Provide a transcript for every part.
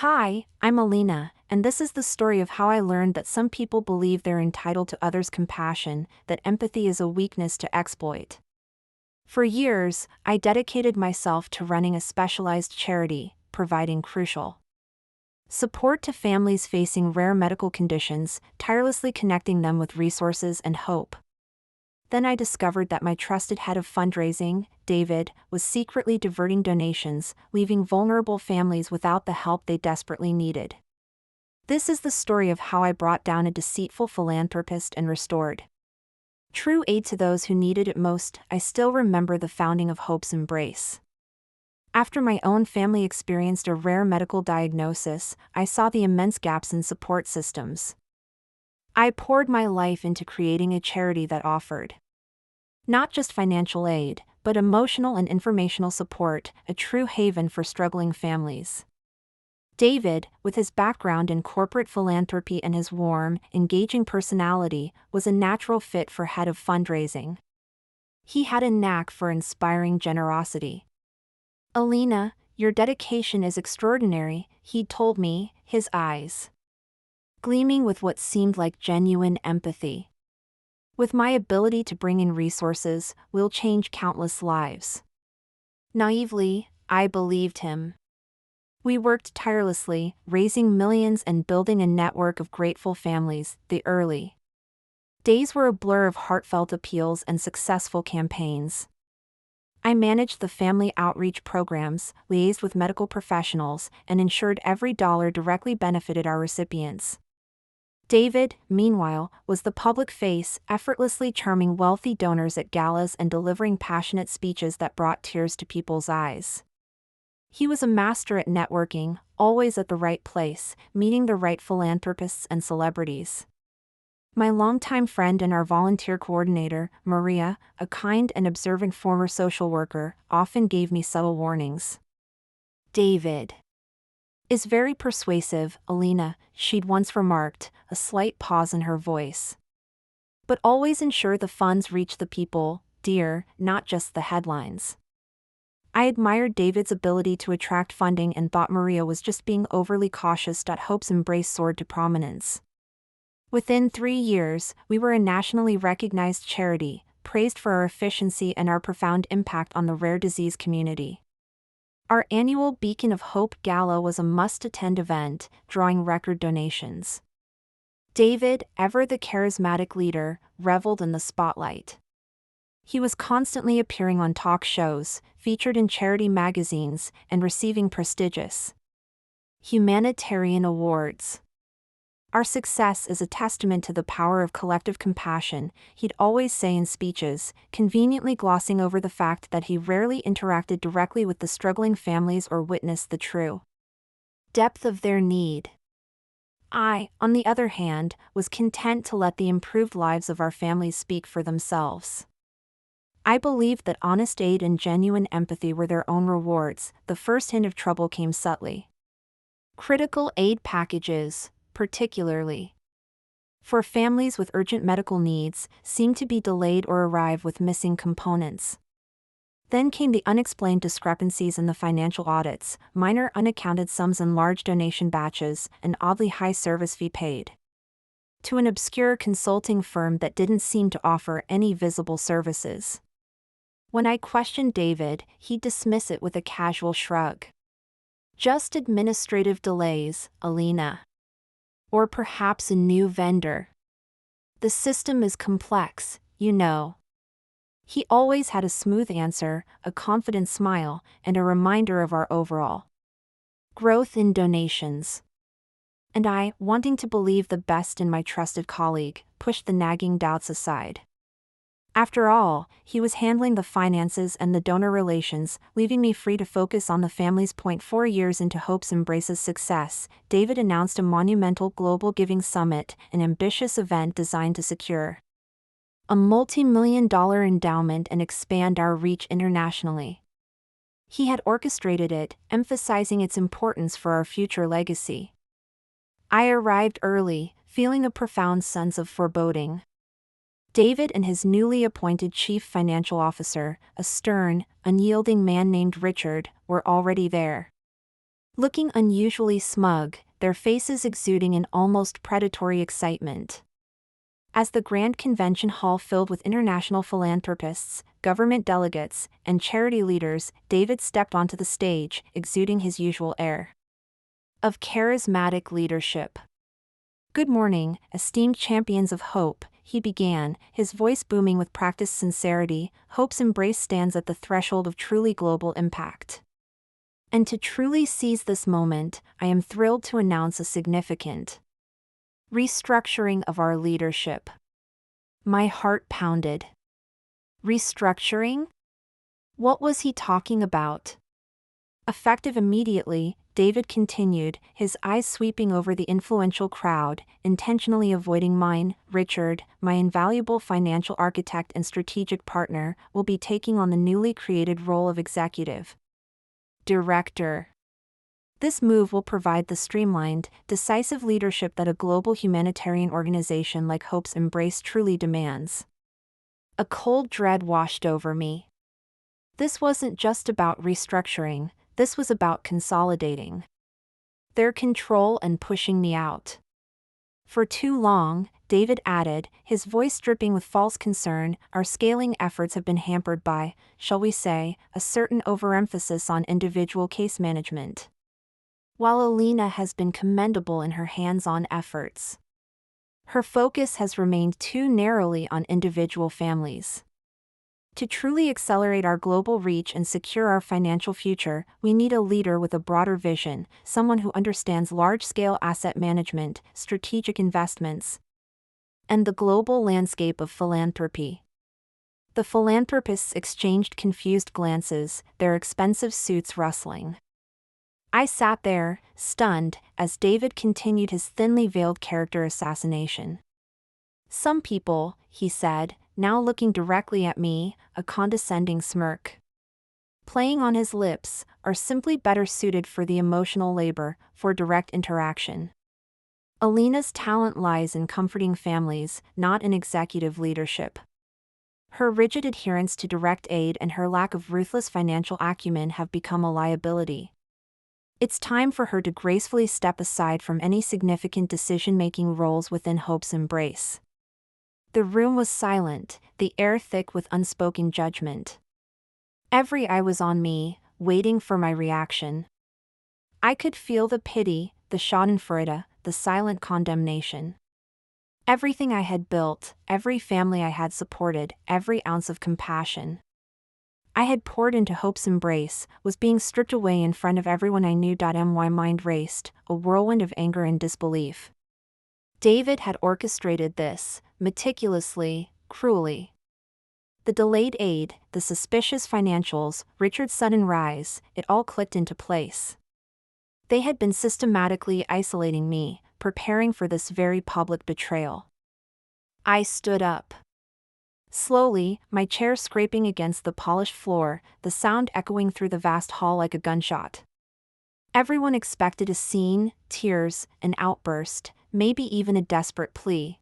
Hi, I'm Alina, and this is the story of how I learned that some people believe they're entitled to others' compassion, that empathy is a weakness to exploit. For years, I dedicated myself to running a specialized charity, providing crucial support to families facing rare medical conditions, tirelessly connecting them with resources and hope. Then I discovered that my trusted head of fundraising, David, was secretly diverting donations, leaving vulnerable families without the help they desperately needed. This is the story of how I brought down a deceitful philanthropist and restored true aid to those who needed it most. I still remember the founding of Hope's Embrace. After my own family experienced a rare medical diagnosis, I saw the immense gaps in support systems. I poured my life into creating a charity that offered not just financial aid, but emotional and informational support, a true haven for struggling families. David, with his background in corporate philanthropy and his warm, engaging personality, was a natural fit for head of fundraising. He had a knack for inspiring generosity. "Alina, your dedication is extraordinary," he told me, his eyes gleaming with what seemed like genuine empathy. "With my ability to bring in resources, we'll change countless lives." Naively, I believed him. We worked tirelessly, raising millions and building a network of grateful families. The early days were a blur of heartfelt appeals and successful campaigns. I managed the family outreach programs, liaised with medical professionals, and ensured every dollar directly benefited our recipients. David, meanwhile, was the public face, effortlessly charming wealthy donors at galas and delivering passionate speeches that brought tears to people's eyes. He was a master at networking, always at the right place, meeting the right philanthropists and celebrities. My longtime friend and our volunteer coordinator, Maria, a kind and observant former social worker, often gave me subtle warnings. "David is very persuasive, Alina," she'd once remarked, a slight pause in her voice. "But always ensure the funds reach the people, dear, not just the headlines." I admired David's ability to attract funding and thought Maria was just being overly cautious. Hope's Embrace soared to prominence. Within 3 years, we were a nationally recognized charity, praised for our efficiency and our profound impact on the rare disease community. Our annual Beacon of Hope Gala was a must-attend event, drawing record donations. David, ever the charismatic leader, reveled in the spotlight. He was constantly appearing on talk shows, featured in charity magazines, and receiving prestigious humanitarian awards. "Our success is a testament to the power of collective compassion," he'd always say in speeches, conveniently glossing over the fact that he rarely interacted directly with the struggling families or witnessed the true depth of their need. I, on the other hand, was content to let the improved lives of our families speak for themselves. I believed that honest aid and genuine empathy were their own rewards. The first hint of trouble came subtly. Critical aid packages, particularly for families with urgent medical needs, seemed to be delayed or arrive with missing components. Then came the unexplained discrepancies in the financial audits, minor unaccounted sums in large donation batches, and oddly high service fee paid to an obscure consulting firm that didn't seem to offer any visible services. When I questioned David, he'd dismiss it with a casual shrug. "Just administrative delays, Alina. Or perhaps a new vendor. The system is complex, you know." He always had a smooth answer, a confident smile, and a reminder of our overall growth in donations. And I, wanting to believe the best in my trusted colleague, pushed the nagging doubts aside. After all, he was handling the finances and the donor relations, leaving me free to focus on the family's. 4 years into Hope's Embrace's success, David announced a monumental global giving summit, an ambitious event designed to secure a multi-million-dollar endowment and expand our reach internationally. He had orchestrated it, emphasizing its importance for our future legacy. I arrived early, feeling a profound sense of foreboding. David and his newly appointed chief financial officer, a stern, unyielding man named Richard, were already there. looking unusually smug, their faces exuding an almost predatory excitement. As the grand convention hall filled with international philanthropists, government delegates, and charity leaders, David stepped onto the stage, exuding his usual air of charismatic leadership. "Good morning, esteemed champions of hope," he began, his voice booming with practiced sincerity. "Hope's embrace stands at the threshold of truly global impact. And to truly seize this moment, I am thrilled to announce a significant restructuring of our leadership." My heart pounded. Restructuring? What was he talking about? Effective immediately, David continued, his eyes sweeping over the influential crowd, intentionally avoiding mine. "Richard, my invaluable financial architect and strategic partner, will be taking on the newly created role of executive director. This move will provide the streamlined, decisive leadership that a global humanitarian organization like Hope's Embrace truly demands." A cold dread washed over me. This wasn't just about restructuring, this was about consolidating their control and pushing me out. "For too long," David added, his voice dripping with false concern, "our scaling efforts have been hampered by, shall we say, a certain overemphasis on individual case management. While Alina has been commendable in her hands-on efforts, her focus has remained too narrowly on individual families. To truly accelerate our global reach and secure our financial future, we need a leader with a broader vision, someone who understands large-scale asset management, strategic investments, and the global landscape of philanthropy." The philanthropists exchanged confused glances, their expensive suits rustling. I sat there, stunned, as David continued his thinly veiled character assassination. "Some people," he said, now looking directly at me, a condescending smirk playing on his lips, "are simply better suited for the emotional labor, for direct interaction. Alina's talent lies in comforting families, not in executive leadership. Her rigid adherence to direct aid and her lack of ruthless financial acumen have become a liability. It's time for her to gracefully step aside from any significant decision-making roles within Hope's Embrace." The room was silent, the air thick with unspoken judgment. Every eye was on me, waiting for my reaction. I could feel the pity, the schadenfreude, the silent condemnation. Everything I had built, every family I had supported, every ounce of compassion I had poured into Hope's Embrace, was being stripped away in front of everyone I knew. My mind raced, a whirlwind of anger and disbelief. David had orchestrated this, meticulously, cruelly. The delayed aid, the suspicious financials, Richard's sudden rise, it all clicked into place. They had been systematically isolating me, preparing for this very public betrayal. I stood up. Slowly, my chair scraping against the polished floor, the sound echoing through the vast hall like a gunshot. Everyone expected a scene, tears, an outburst, maybe even a desperate plea.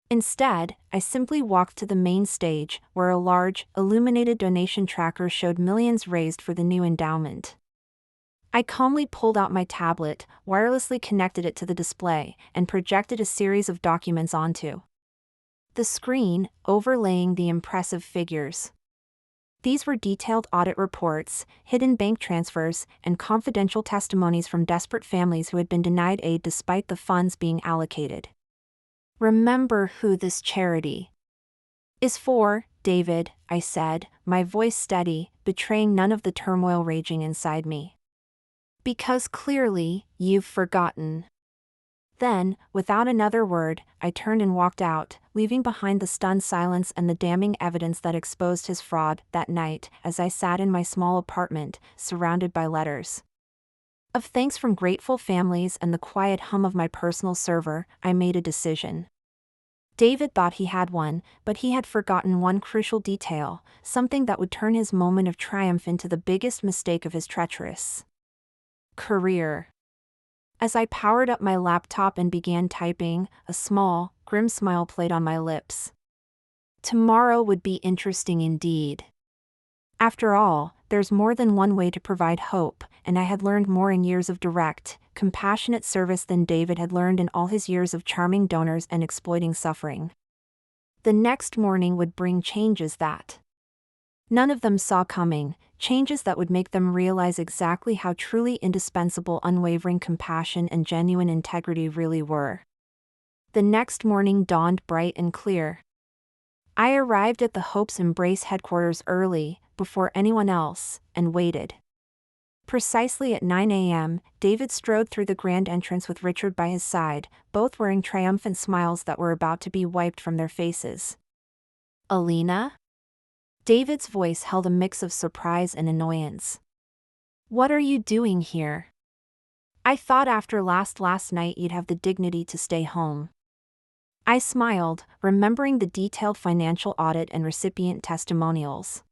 Instead, I simply walked to the main stage, where a large, illuminated donation tracker showed millions raised for the new endowment. I calmly pulled out my tablet, wirelessly connected it to the display, and projected a series of documents onto the screen, overlaying the impressive figures. These were detailed audit reports, hidden bank transfers, and confidential testimonies from desperate families who had been denied aid despite the funds being allocated. "Remember who this charity is for, David," I said, my voice steady, betraying none of the turmoil raging inside me. "Because clearly, you've forgotten." Then, without another word, I turned and walked out, leaving behind the stunned silence and the damning evidence that exposed his fraud. That night, as I sat in my small apartment, surrounded by letters of thanks from grateful families and the quiet hum of my personal server, I made a decision. David thought he had one, but he had forgotten one crucial detail, something that would turn his moment of triumph into the biggest mistake of his treacherous career. As I powered up my laptop and began typing, a small, grim smile played on my lips. Tomorrow would be interesting indeed. After all, there's more than one way to provide hope, and I had learned more in years of direct, compassionate service than David had learned in all his years of charming donors and exploiting suffering. The next morning would bring changes that none of them saw coming, changes that would make them realize exactly how truly indispensable unwavering compassion and genuine integrity really were. The next morning dawned bright and clear. I arrived at the Hope's Embrace headquarters early, before anyone else, and waited. Precisely at 9 a.m., David strode through the grand entrance with Richard by his side, both wearing triumphant smiles that were about to be wiped from their faces. "Alina?" David's voice held a mix of surprise and annoyance. "What are you doing here? I thought after last night you'd have the dignity to stay home." I smiled, remembering the detailed financial audit and recipient testimonials.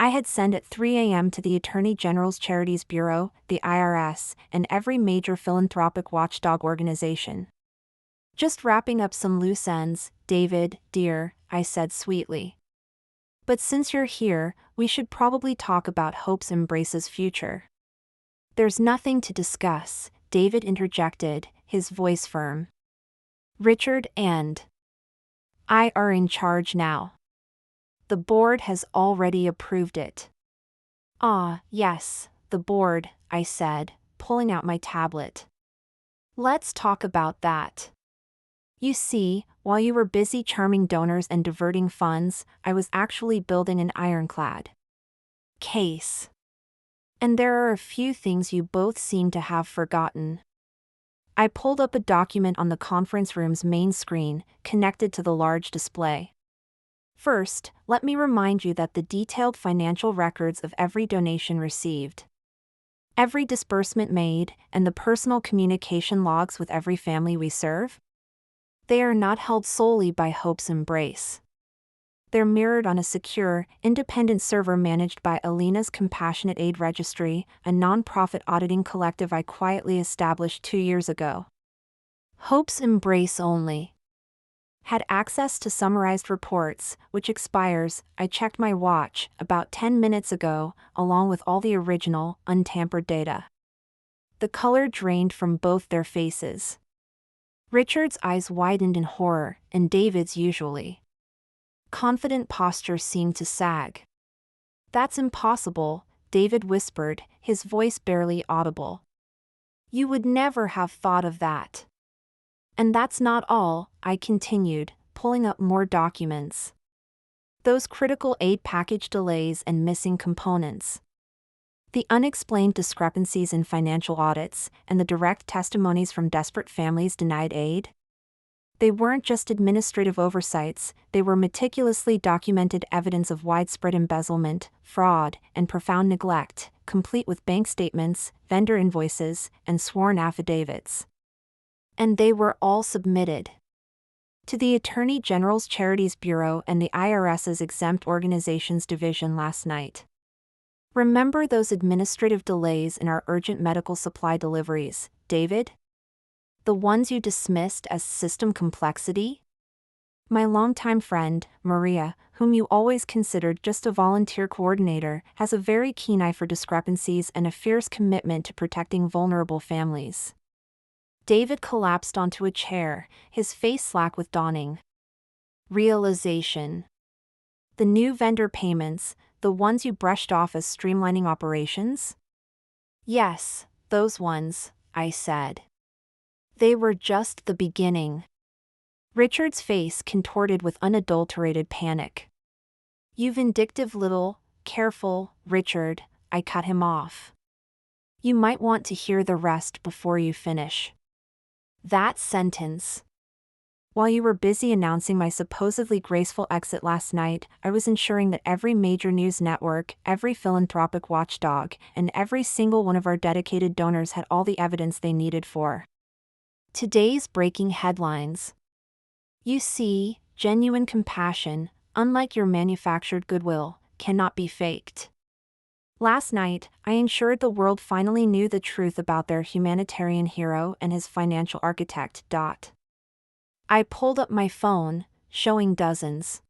I had sent at 3 a.m. to the Attorney General's Charities Bureau, the IRS, and every major philanthropic watchdog organization. "Just wrapping up some loose ends, David, dear," I said sweetly. "But since you're here, we should probably talk about Hope's Embrace's future." "There's nothing to discuss," David interjected, his voice firm. "Richard and I are in charge now. The board has already approved it." "Ah, yes, the board," I said, pulling out my tablet. "Let's talk about that. You see, while you were busy charming donors and diverting funds, I was actually building an ironclad case. And there are a few things you both seem to have forgotten." I pulled up a document on the conference room's main screen, connected to the large display. "First, let me remind you that the detailed financial records of every donation received, every disbursement made, and the personal communication logs with every family we serve, they are not held solely by Hope's Embrace. They're mirrored on a secure, independent server managed by Alina's Compassionate Aid Registry, a non-profit auditing collective I quietly established 2 years ago. Hope's Embrace only had access to summarized reports, which expires, I checked my watch, about 10 minutes ago, along with all the original, untampered data." The color drained from both their faces. Richard's eyes widened in horror, and David's usually confident posture seemed to sag. "That's impossible," David whispered, his voice barely audible. "You would never have thought of that." "And that's not all," I continued, pulling up more documents. "Those critical aid package delays and missing components, the unexplained discrepancies in financial audits, and the direct testimonies from desperate families denied aid. They weren't just administrative oversights, they were meticulously documented evidence of widespread embezzlement, fraud, and profound neglect, complete with bank statements, vendor invoices, and sworn affidavits. And they were all submitted to the Attorney General's Charities Bureau and the IRS's Exempt Organizations Division last night. Remember those administrative delays in our urgent medical supply deliveries, David? The ones you dismissed as system complexity? My longtime friend, Maria, whom you always considered just a volunteer coordinator, has a very keen eye for discrepancies and a fierce commitment to protecting vulnerable families." David collapsed onto a chair, his face slack with dawning realization. "The new vendor payments, the ones you brushed off as streamlining operations?" "Yes, those ones," I said. "They were just the beginning." Richard's face contorted with unadulterated panic. "You vindictive little, careful, Richard," I cut him off. "You might want to hear the rest before you finish that sentence. While you were busy announcing my supposedly graceful exit last night, I was ensuring that every major news network, every philanthropic watchdog, and every single one of our dedicated donors had all the evidence they needed for today's breaking headlines. You see, genuine compassion, unlike your manufactured goodwill, cannot be faked. Last night, I ensured the world finally knew the truth about their humanitarian hero and his financial architect. I pulled up my phone, showing dozens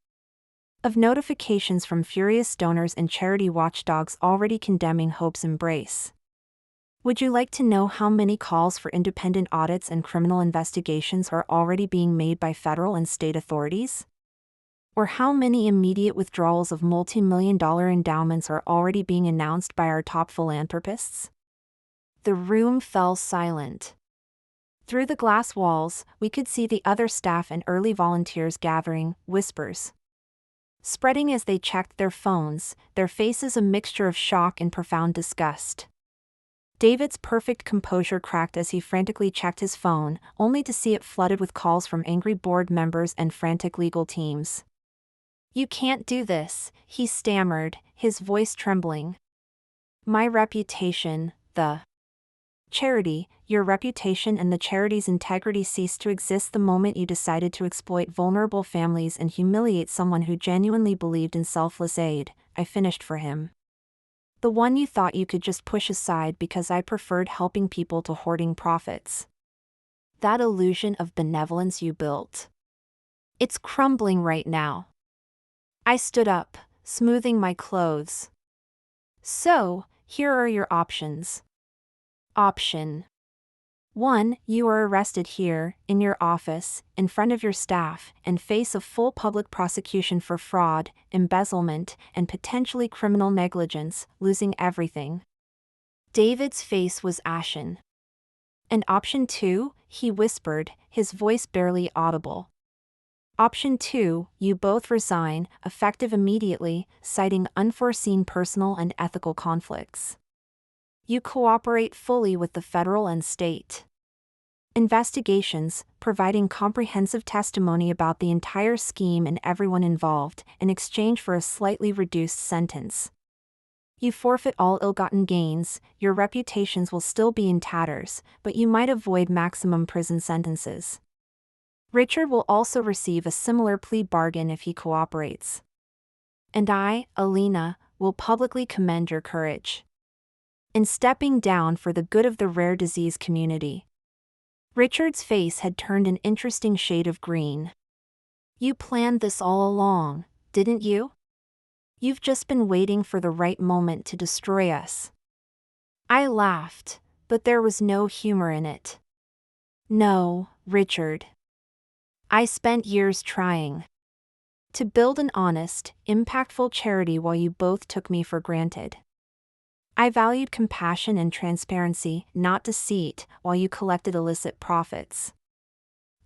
of notifications from furious donors and charity watchdogs already condemning Hope's embrace. Would you like to know how many calls for independent audits and criminal investigations are already being made by federal and state authorities? Or how many immediate withdrawals of multi-million-dollar endowments are already being announced by our top philanthropists? The room fell silent. Through the glass walls, we could see the other staff and early volunteers gathering, whispers spreading as they checked their phones, their faces a mixture of shock and profound disgust. David's perfect composure cracked as he frantically checked his phone, only to see it flooded with calls from angry board members and frantic legal teams. "You can't do this," he stammered, his voice trembling. "My reputation, the charity, your reputation and the charity's integrity ceased to exist the moment you decided to exploit vulnerable families and humiliate someone who genuinely believed in selfless aid," I finished for him. "The one you thought you could just push aside because I preferred helping people to hoarding profits. That illusion of benevolence you built. It's crumbling right now." I stood up, smoothing my clothes. "So, here are your options. Option 1. You are arrested here, in your office, in front of your staff, and face a full public prosecution for fraud, embezzlement, and potentially criminal negligence, losing everything." David's face was ashen. "And option 2, he whispered, his voice barely audible. "Option 2, you both resign, effective immediately, citing unforeseen personal and ethical conflicts. You cooperate fully with the federal and state investigations, providing comprehensive testimony about the entire scheme and everyone involved, in exchange for a slightly reduced sentence. You forfeit all ill-gotten gains, your reputations will still be in tatters, but you might avoid maximum prison sentences. Richard will also receive a similar plea bargain if he cooperates. And I, Alina, will publicly commend your courage in stepping down for the good of the rare disease community." Richard's face had turned an interesting shade of green. "You planned this all along, didn't you? You've just been waiting for the right moment to destroy us." I laughed, but there was no humor in it. "No, Richard. I spent years trying to build an honest, impactful charity while you both took me for granted. I valued compassion and transparency, not deceit, while you collected illicit profits.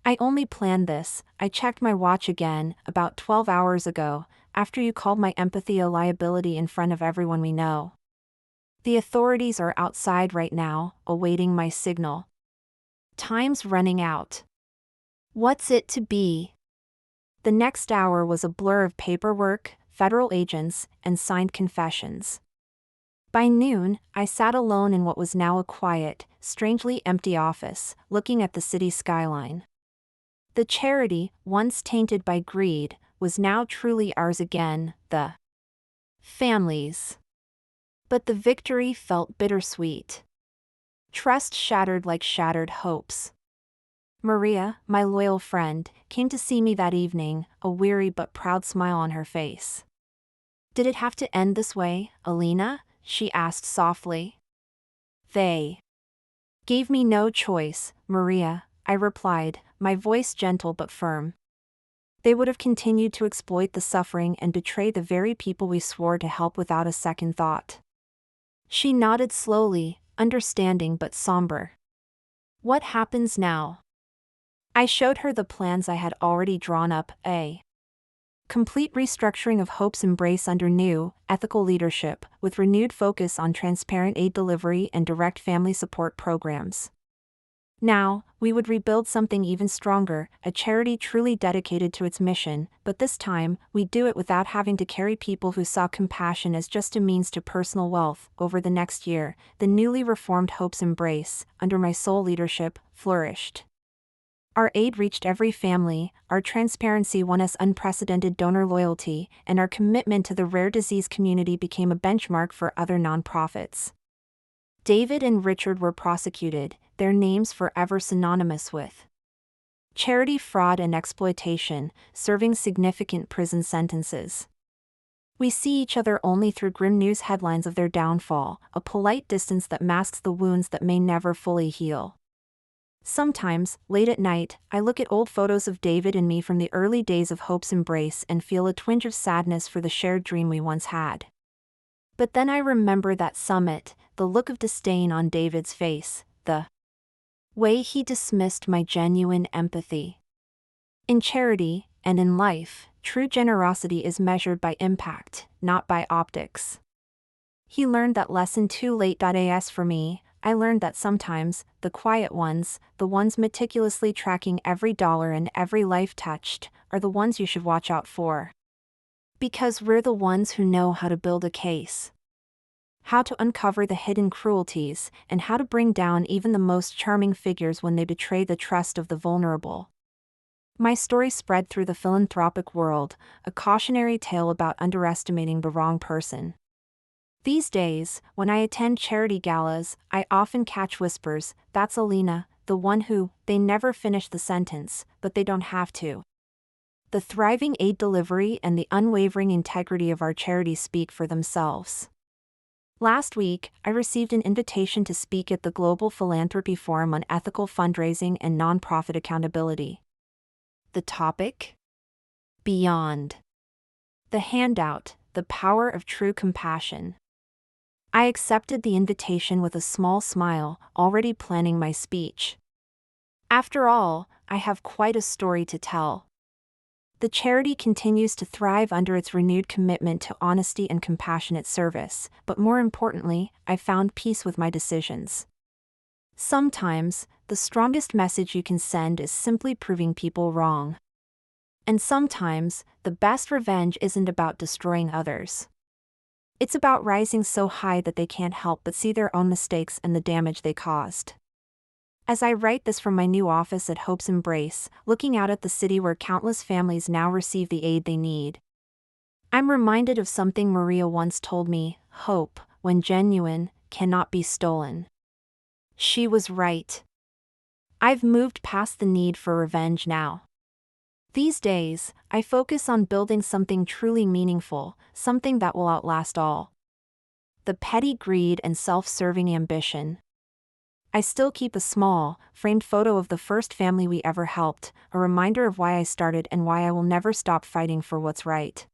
I only planned this," I checked my watch again, "about 12 hours ago, after you called my empathy a liability in front of everyone we know. The authorities are outside right now, awaiting my signal. Time's running out. What's it to be?" The next hour was a blur of paperwork, federal agents, and signed confessions. By noon, I sat alone in what was now a quiet, strangely empty office, looking at the city skyline. The charity, once tainted by greed, was now truly ours again, the family's. But the victory felt bittersweet. Trust shattered like shattered hopes. Maria, my loyal friend, came to see me that evening, a weary but proud smile on her face. "Did it have to end this way, Alina?" she asked softly. "They gave me no choice, Maria," I replied, my voice gentle but firm. "They would have continued to exploit the suffering and betray the very people we swore to help without a second thought." She nodded slowly, understanding but somber. "What happens now?" I showed her the plans I had already drawn up, a complete restructuring of Hope's Embrace under new, ethical leadership, with renewed focus on transparent aid delivery and direct family support programs. Now, we would rebuild something even stronger, a charity truly dedicated to its mission, but this time, we'd do it without having to carry people who saw compassion as just a means to personal wealth. Over the next year, the newly reformed Hope's Embrace, under my sole leadership, flourished. Our aid reached every family, our transparency won us unprecedented donor loyalty, and our commitment to the rare disease community became a benchmark for other nonprofits. David and Richard were prosecuted, their names forever synonymous with Charity, fraud, and exploitation, serving significant prison sentences. We see each other only through grim news headlines of their downfall, a polite distance that masks the wounds that may never fully heal. Sometimes, late at night, I look at old photos of David and me from the early days of Hope's embrace and feel a twinge of sadness for the shared dream we once had. But then I remember that summit, the look of disdain on David's face, the way he dismissed my genuine empathy. In charity, and in life, true generosity is measured by impact, not by optics. He learned that lesson too late. As for me, I learned that sometimes, the quiet ones, the ones meticulously tracking every dollar and every life touched, are the ones you should watch out for. Because we're the ones who know how to build a case. How to uncover the hidden cruelties, and how to bring down even the most charming figures when they betray the trust of the vulnerable. My story spread through the philanthropic world, a cautionary tale about underestimating the wrong person. These days, when I attend charity galas, I often catch whispers, "That's Alina, the one who," they never finish the sentence, but they don't have to. The thriving aid delivery and the unwavering integrity of our charity speak for themselves. Last week, I received an invitation to speak at the Global Philanthropy Forum on ethical fundraising and nonprofit accountability. The topic? Beyond the handout, the power of true compassion. I accepted the invitation with a small smile, already planning my speech. After all, I have quite a story to tell. The charity continues to thrive under its renewed commitment to honesty and compassionate service, but more importantly, I found peace with my decisions. Sometimes, the strongest message you can send is simply proving people wrong. And sometimes, the best revenge isn't about destroying others. It's about rising so high that they can't help but see their own mistakes and the damage they caused. As I write this from my new office at Hope's Embrace, looking out at the city where countless families now receive the aid they need, I'm reminded of something Maria once told me: hope, when genuine, cannot be stolen. She was right. I've moved past the need for revenge now. These days, I focus on building something truly meaningful, something that will outlast all the petty greed and self-serving ambition. I still keep a small, framed photo of the first family we ever helped, a reminder of why I started and why I will never stop fighting for what's right.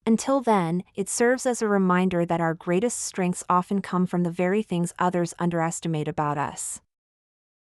Until then, it serves as a reminder that our greatest strengths often come from the very things others underestimate about us.